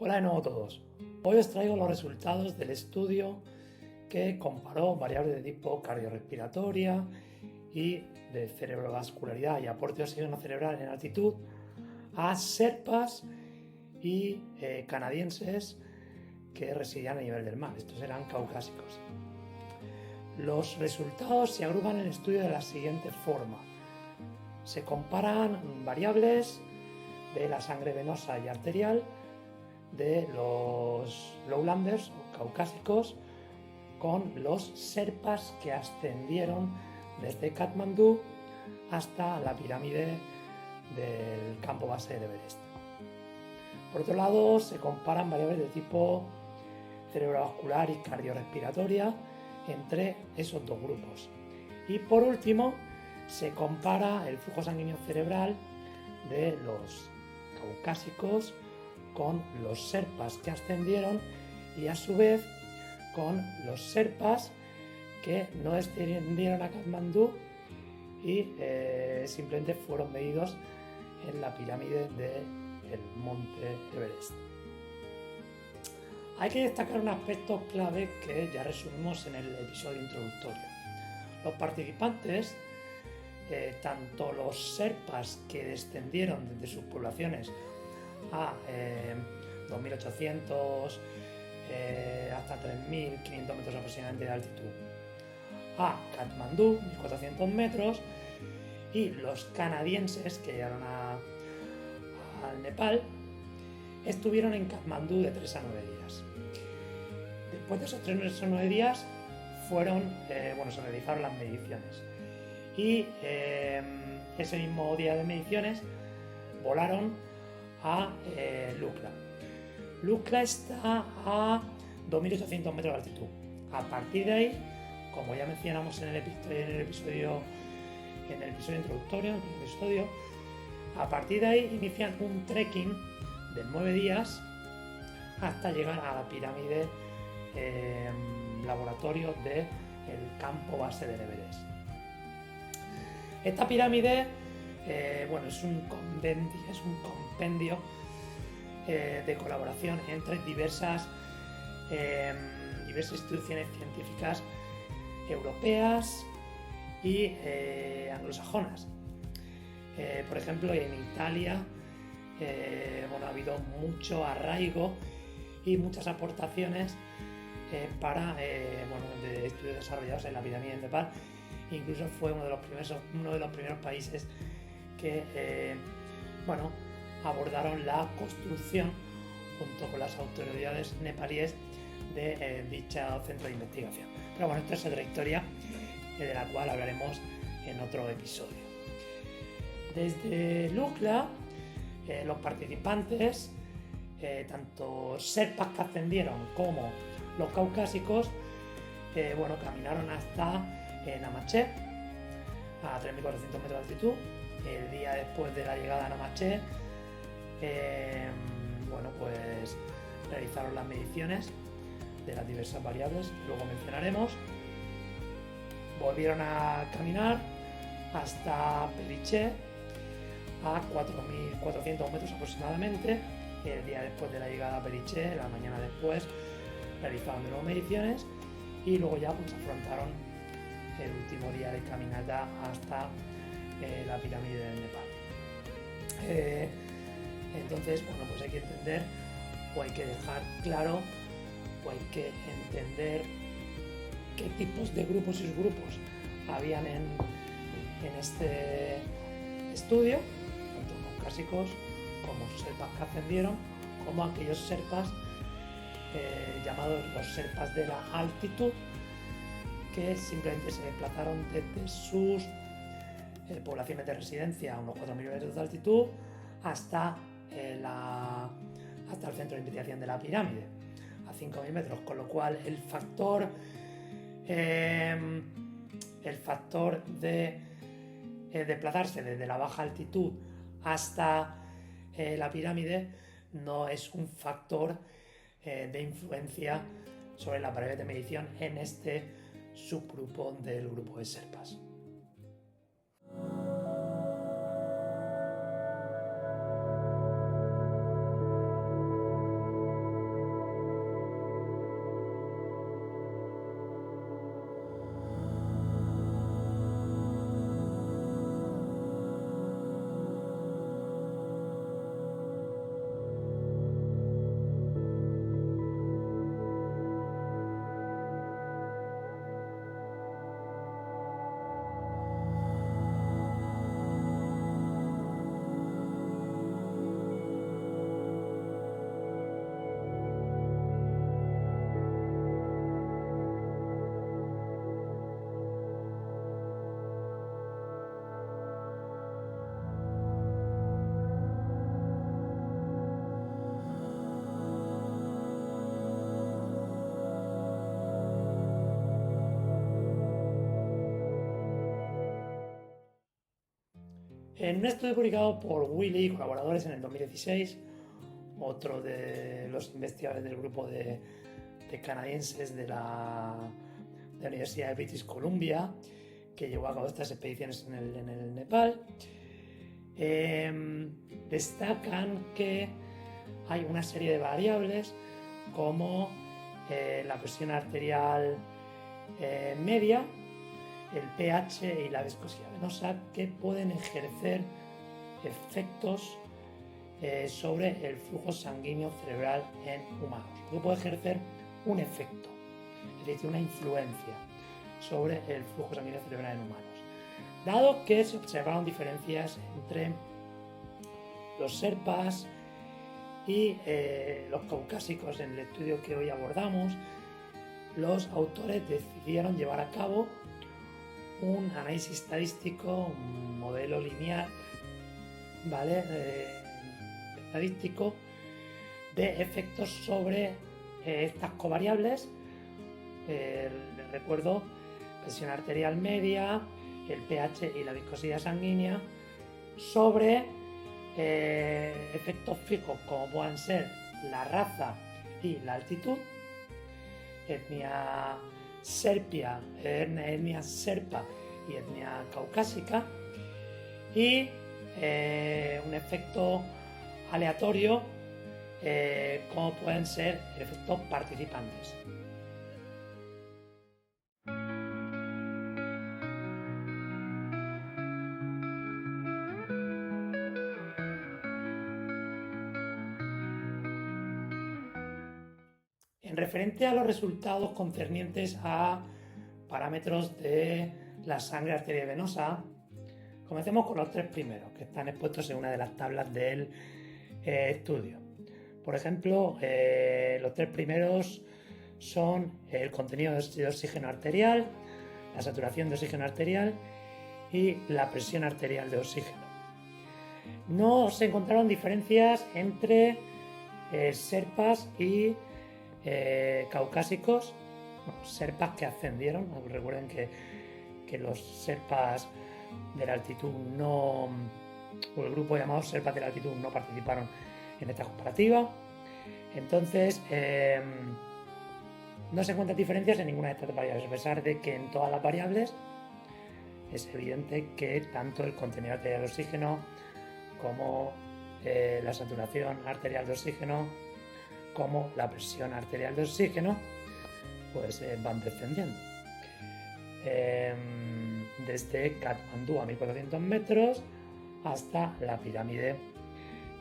Hola de nuevo a todos. Hoy os traigo los resultados del estudio que comparó variables de tipo cardiorrespiratoria y de cerebrovascularidad y aporte de oxígeno cerebral en altitud a sherpas y canadienses que residían a nivel del mar. Estos eran caucásicos. Los resultados se agrupan en el estudio de la siguiente forma. Se comparan variables de la sangre venosa y arterial de los lowlanders o caucásicos con los sherpas que ascendieron desde Katmandú hasta la pirámide del campo base del Everest. Por otro lado, se comparan variables de tipo cerebrovascular y cardiorrespiratoria entre esos dos grupos. Y por último, se compara el flujo sanguíneo cerebral de los caucásicos con los sherpas que ascendieron y a su vez con los sherpas que no descendieron a Katmandú y simplemente fueron medidos en la pirámide del monte Everest. Hay que destacar un aspecto clave que ya resumimos en el episodio introductorio. Los participantes, tanto los sherpas que descendieron desde sus poblaciones a 2.800 hasta 3.500 metros aproximadamente de altitud, a Katmandú, 1.400 metros, y los canadienses que llegaron al Nepal estuvieron en Katmandú de 3 a 9 días. Después de esos 3 o 9 días se realizaron las mediciones y ese mismo día de mediciones volaron a Lukla. Lukla está a 2.800 metros de altitud. A partir de ahí, como ya mencionamos en el episodio introductorio, a partir de ahí inician un trekking de 9 días hasta llegar a la pirámide laboratorio del campo base del Everest. Esta pirámide es un compendio de colaboración entre diversas instituciones científicas europeas y anglosajonas. Por ejemplo, en Italia ha habido mucho arraigo y muchas aportaciones para de estudios desarrollados en la pirámide de Nepal. Incluso fue uno de los primeros países que abordaron la construcción junto con las autoridades nepalíes de dicho centro de investigación. Pero bueno, esta es otra historia de la cual hablaremos en otro episodio. Desde Lukla, los participantes, tanto sherpas que ascendieron como los caucásicos, caminaron hasta Namaché a 3.400 metros de altitud. El día después de la llegada a Namaché, realizaron las mediciones de las diversas variables que luego mencionaremos. Volvieron a caminar hasta Peliché a 4.400 metros aproximadamente. El día después de la llegada a Peliché, la mañana después, realizaron de nuevo mediciones y luego ya afrontaron el último día de caminata hasta la pirámide del Nepal. Entonces, hay que entender o hay que dejar claro o hay que entender qué tipos de grupos y subgrupos habían en este estudio, tanto caucásicos como sherpas que ascendieron, como aquellos sherpas llamados los sherpas de la altitud, que simplemente se desplazaron desde sus poblaciones de residencia a unos 4.000 metros de altitud hasta el centro de investigación de la pirámide a 5.000 metros, con lo cual el factor de desplazarse desde la baja altitud hasta la pirámide no es un factor de influencia sobre las variables de medición en este subgrupo del grupo de sherpas. En un estudio publicado por Willy y colaboradores en el 2016, otro de los investigadores del grupo de canadienses de la Universidad de British Columbia, que llevó a cabo estas expediciones en el Nepal, destacan que hay una serie de variables como la presión arterial media, el pH y la viscosidad venosa, que pueden ejercer efectos sobre el flujo sanguíneo cerebral en humanos. Que puede ejercer un efecto, es decir, una influencia sobre el flujo sanguíneo cerebral en humanos. Dado que se observaron diferencias entre los Sherpas y los caucásicos en el estudio que hoy abordamos, los autores decidieron llevar a cabo un análisis estadístico, un modelo lineal, ¿vale? Estadístico de efectos sobre estas covariables. Les recuerdo, presión arterial media, el pH y la viscosidad sanguínea, sobre efectos fijos como puedan ser la raza y la altitud, etnia Sherpa y etnia caucásica, y un efecto aleatorio como pueden ser efectos participantes. En referente a los resultados concernientes a parámetros de la sangre arterial venosa, comencemos con los tres primeros, que están expuestos en una de las tablas del estudio. Por ejemplo, los tres primeros son el contenido de oxígeno arterial, la saturación de oxígeno arterial y la presión arterial de oxígeno. No se encontraron diferencias entre Sherpas y caucásicos, Sherpas que ascendieron. Recuerden que los Sherpas de la altitud o el grupo llamado Sherpas de la altitud no participaron en esta comparativa. Entonces no se encuentran diferencias en ninguna de estas variables, a pesar de que en todas las variables es evidente que tanto el contenido arterial de oxígeno como la saturación arterial de oxígeno como la presión arterial de oxígeno pues van descendiendo. Desde Katmandú a 1400 metros hasta la pirámide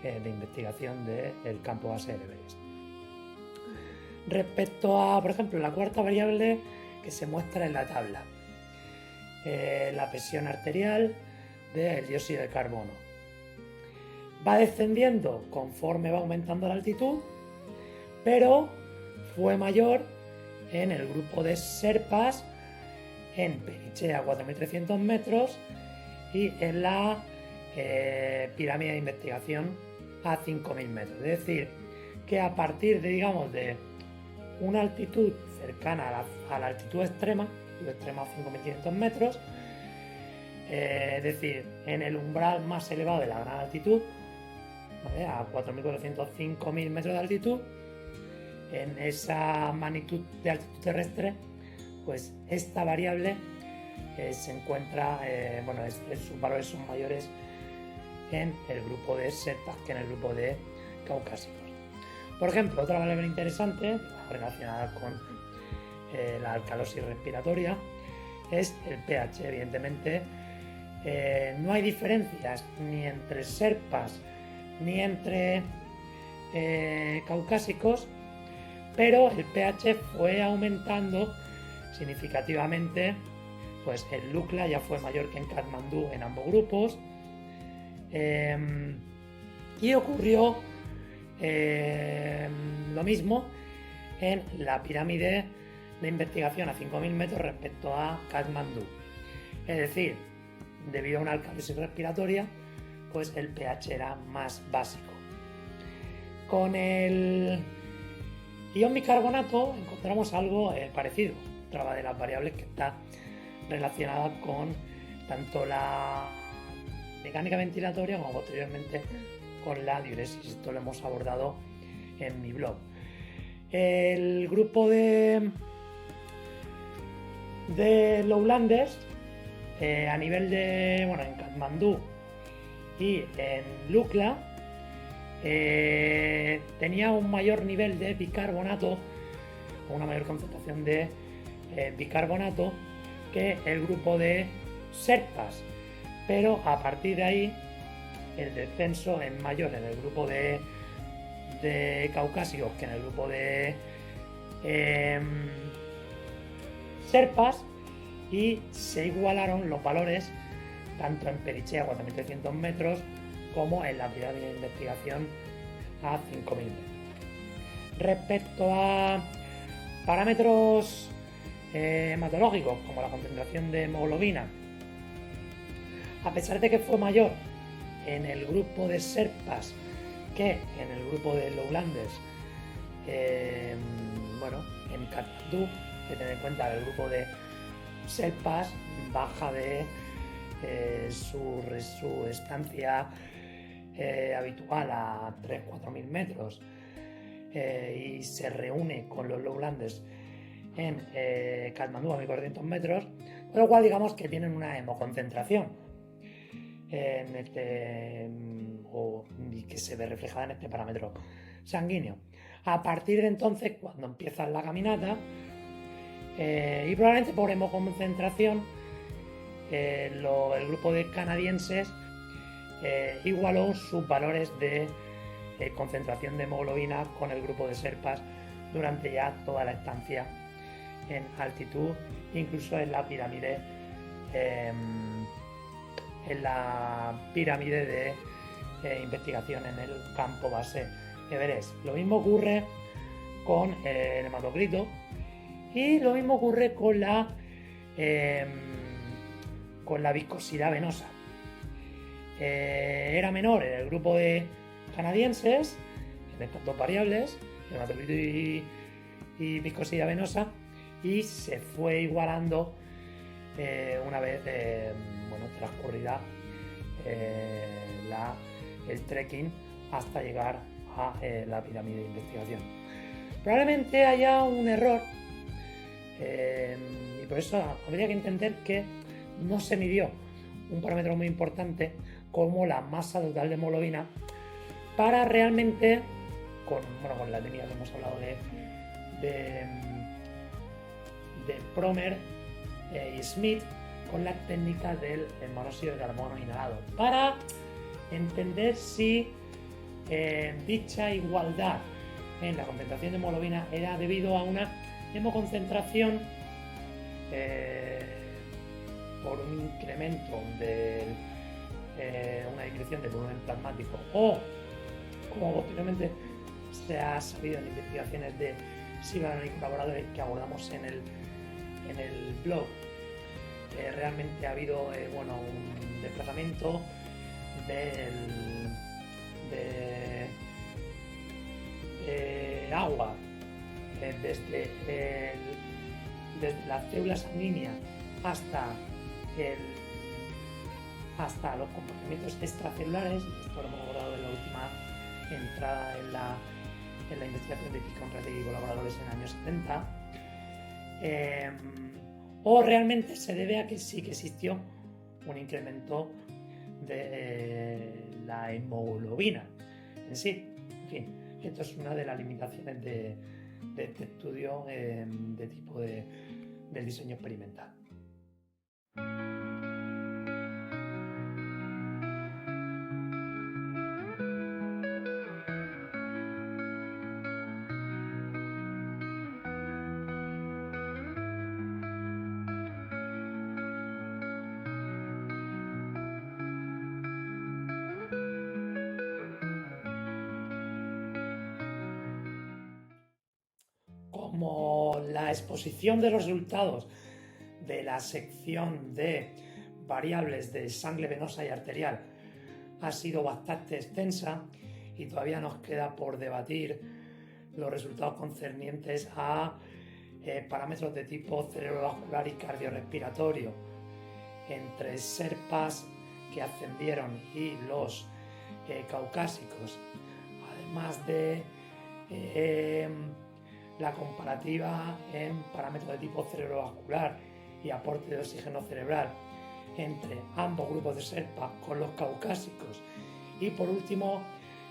de investigación del campo base del Everest. Respecto a, por ejemplo, la cuarta variable que se muestra en la tabla, la presión arterial del dióxido de carbono, va descendiendo conforme va aumentando la altitud, pero fue mayor en el grupo de Sherpas en Periche a 4.300 metros y en la pirámide de investigación a 5.000 metros. Es decir, que a partir de una altitud cercana a la altitud extrema a 5.500 metros, es decir, en el umbral más elevado de la gran altitud, ¿vale? A 4.400, 5.000 metros de altitud, en esa magnitud de altitud terrestre, pues esta variable se encuentra, sus valores son mayores en el grupo de Sherpas que en el grupo de caucásicos. Por ejemplo, otra variable interesante relacionada con la alcalosis respiratoria es el pH. Evidentemente, no hay diferencias ni entre Sherpas ni entre caucásicos, pero el pH fue aumentando significativamente. Pues el Lukla ya fue mayor que en Katmandú en ambos grupos, y ocurrió lo mismo en la pirámide de investigación a 5.000 metros respecto a Katmandú. Es decir, debido a una alcalosis respiratoria, pues el pH era más básico. Con el ion bicarbonato encontramos algo parecido, otra de las variables que está relacionada con tanto la mecánica ventilatoria como posteriormente con la diuresis. Esto lo hemos abordado en mi blog. El grupo de Lowlanders a nivel de, bueno, en Katmandú y en Lukla tenía un mayor nivel de bicarbonato, una mayor concentración de bicarbonato que el grupo de Sherpas, pero a partir de ahí el descenso es mayor en el grupo de caucásicos que en el grupo de Sherpas, y se igualaron los valores tanto en Perichea 4.300 metros como en la pirámide de investigación a 5.000 metros. Respecto a parámetros hematológicos como la concentración de hemoglobina, a pesar de que fue mayor en el grupo de Sherpas que en el grupo de Lowlanders, en Katmandú, hay que tener en cuenta el grupo de Sherpas baja de su estancia habitual a 3.000-4.000 metros y se reúne con los Lowlanders en Katmandú a 1.400 metros, con lo cual digamos que tienen una hemoconcentración y que se ve reflejada en este parámetro sanguíneo. A partir de entonces, cuando empiezan la caminata, y probablemente por hemoconcentración, el grupo de canadienses igualó sus valores de concentración de hemoglobina con el grupo de Sherpas durante ya toda la estancia en altitud, incluso en la pirámide de investigación en el campo base Everest. Lo mismo ocurre con el hematocrito y lo mismo ocurre con la viscosidad venosa. Era menor en el grupo de canadienses, en estas dos variables, hematocrito y viscosidad venosa, y se fue igualando una vez transcurrida el trekking hasta llegar a la pirámide de investigación. Probablemente haya un error y por eso habría que entender que no se midió un parámetro muy importante como la masa total de hemoglobina para realmente, con la técnica que hemos hablado de Promer y Smith, con la técnica del monóxido de carbono inhalado, para entender si dicha igualdad en la concentración de hemoglobina era debido a una hemoconcentración por un incremento de una disminución del volumen plasmático, o como posteriormente se ha sabido en investigaciones de Silvan y colaboradores que abordamos en el blog, realmente ha habido un desplazamiento de agua desde las células sanguíneas hasta los compartimentos extracelulares. Esto lo hemos abordado en la última entrada en la investigación de Conrad y colaboradores en los años 70, o realmente se debe a que sí que existió un incremento de la hemoglobina en sí. En fin, esto es una de las limitaciones de este estudio de tipo del diseño experimental. Como la exposición de los resultados de la sección de variables de sangre venosa y arterial ha sido bastante extensa y todavía nos queda por debatir los resultados concernientes a parámetros de tipo cerebrovascular y cardiorrespiratorio entre Sherpas que ascendieron y los caucásicos, además de la comparativa en parámetros de tipo cerebrovascular y aporte de oxígeno cerebral entre ambos grupos de SERPA con los caucásicos, y por último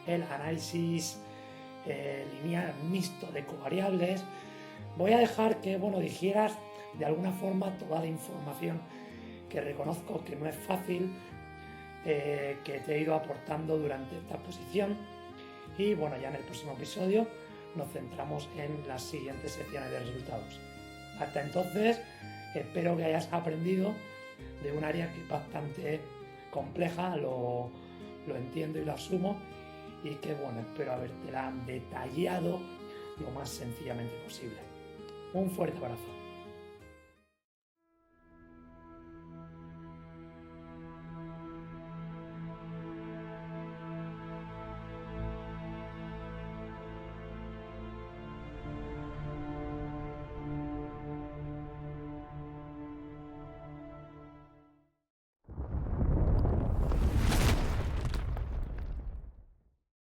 el análisis lineal mixto de covariables. Voy a dejar que digieras de alguna forma toda la información que reconozco que no es fácil, que te he ido aportando durante esta exposición, y ya en el próximo episodio nos centramos en las siguientes secciones de resultados. Hasta entonces, espero que hayas aprendido de un área que es bastante compleja, lo entiendo y lo asumo, y que espero habértela detallado lo más sencillamente posible. Un fuerte abrazo.